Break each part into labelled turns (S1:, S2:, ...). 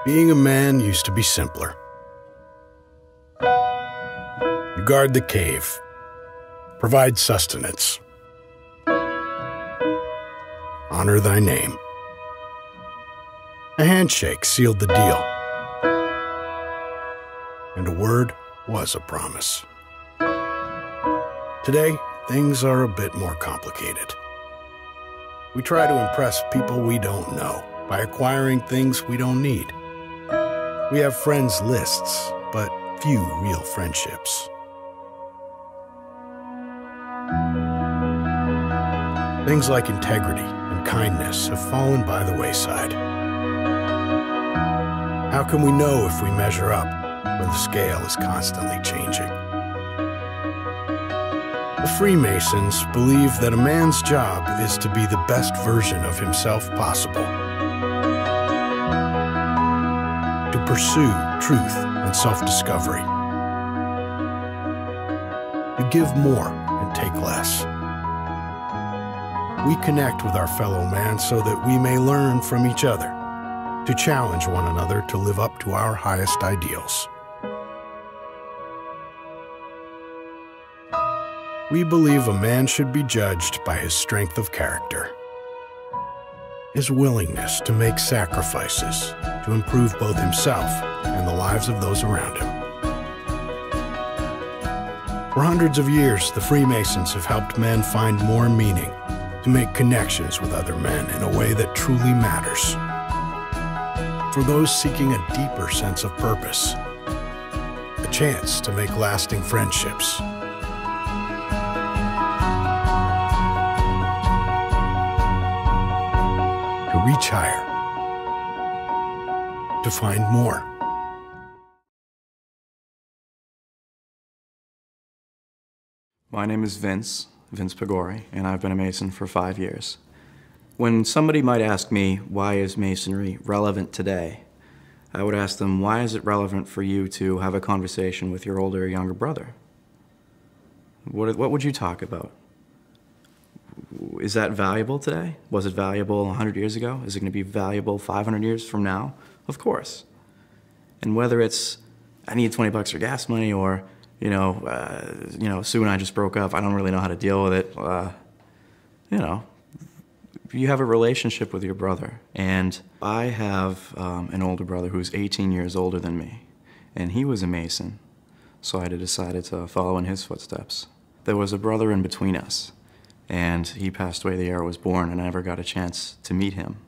S1: Being a man used to be simpler. You guard the cave, provide sustenance, honor thy name. A handshake sealed the deal, and a word was a promise. Today, things are a bit more complicated. We try to impress people we don't know by acquiring things we don't need. We have friends lists, but few real friendships. Things like integrity and kindness have fallen by the wayside. How can we know if we measure up when the scale is constantly changing? The Freemasons believe that a man's job is to be the best version of himself possible, to pursue truth and self-discovery, to give more and take less. We connect with our fellow man so that we may learn from each other, to challenge one another to live up to our highest ideals. We believe a man should be judged by his strength of character, his willingness to make sacrifices to improve both himself and the lives of those around him. For hundreds of years, the Freemasons have helped men find more meaning, to make connections with other men in a way that truly matters. For those seeking a deeper sense of purpose, a chance to make lasting friendships, to reach higher, to find more.
S2: My name is Vince Pagori, and I've been a Mason for 5 years. When somebody might ask me, why is Masonry relevant today? I would ask them, why is it relevant for you to have a conversation with your older or younger brother? What would you talk about? Is that valuable today? Was it valuable 100 years ago? Is it going to be valuable 500 years from now? Of course. And whether it's, I need 20 bucks for gas money, or Sue and I just broke up, I don't really know how to deal with it. You have a relationship with your brother. And I have an older brother who's 18 years older than me, and he was a Mason, so I decided to follow in his footsteps. There was a brother in between us, and he passed away the year I was born, and I never got a chance to meet him.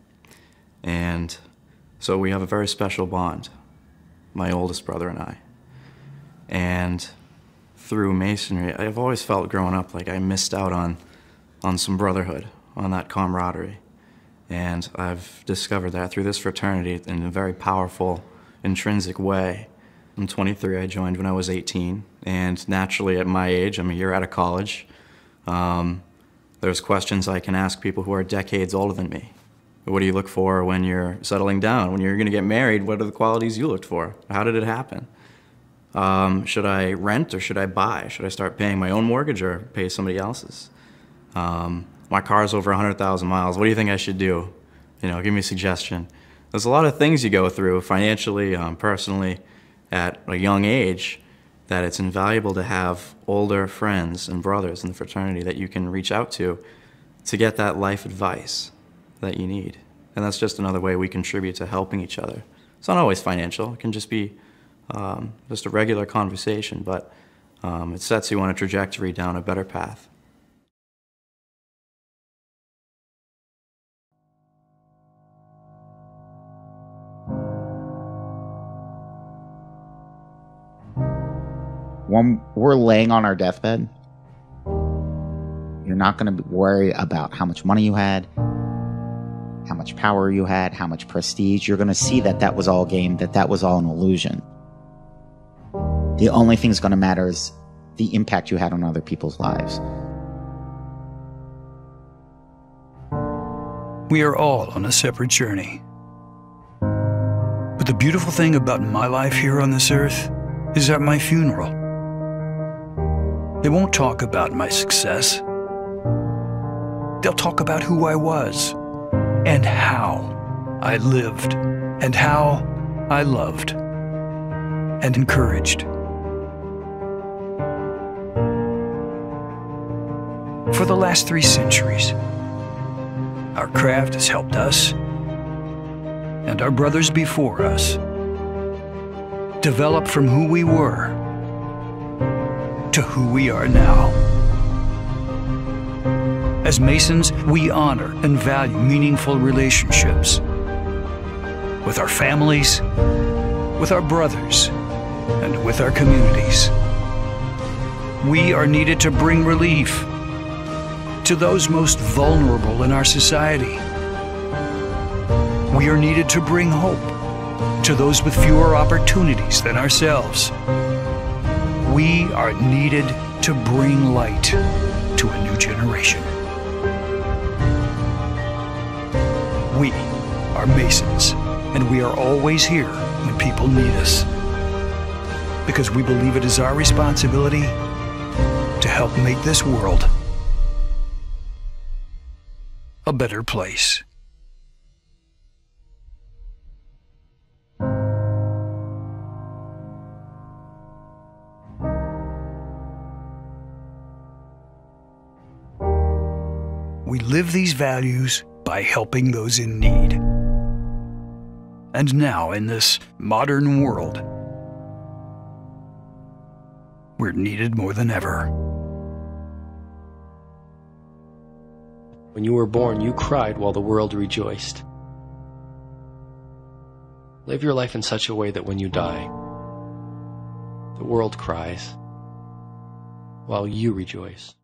S2: And so we have a very special bond, my oldest brother and I. And through Masonry, I've always felt growing up like I missed out on some brotherhood, on that camaraderie. And I've discovered that through this fraternity in a very powerful, intrinsic way. I'm 23, I joined when I was 18, and naturally at my age, I'm a year out of college, there's questions I can ask people who are decades older than me. What do you look for when you're settling down? When you're gonna get married, what are the qualities you looked for? How did it happen? Should I rent or should I buy? Should I start paying my own mortgage or pay somebody else's? My car's over 100,000 miles. What do you think I should do? Give me a suggestion. There's a lot of things you go through financially, personally, at a young age, that it's invaluable to have older friends and brothers in the fraternity that you can reach out to get that life advice that you need. And that's just another way we contribute to helping each other. It's not always financial. It can just be just a regular conversation, but it sets you on a trajectory down a better path.
S3: When we're laying on our deathbed, you're not going to worry about how much money you had, how much power you had, how much prestige. You're going to see that that was all game, that was all an illusion. The only thing that's going to matter is the impact you had on other people's lives.
S4: We are all on a separate journey. But the beautiful thing about my life here on this earth is at my funeral, they won't talk about my success. They'll talk about who I was and how I lived and how I loved and encouraged. For the last 3 centuries, our craft has helped us and our brothers before us develop from who we were to who we are now. As Masons, we honor and value meaningful relationships with our families, with our brothers, and with our communities. We are needed to bring relief to those most vulnerable in our society. We are needed to bring hope to those with fewer opportunities than ourselves. We are needed to bring light to a new generation. We are Masons, and we are always here when people need us, because we believe it is our responsibility to help make this world a better place. We live these values by helping those in need. And now, in this modern world, we're needed more than ever.
S5: When you were born, you cried while the world rejoiced. Live your life in such a way that when you die, the world cries while you rejoice.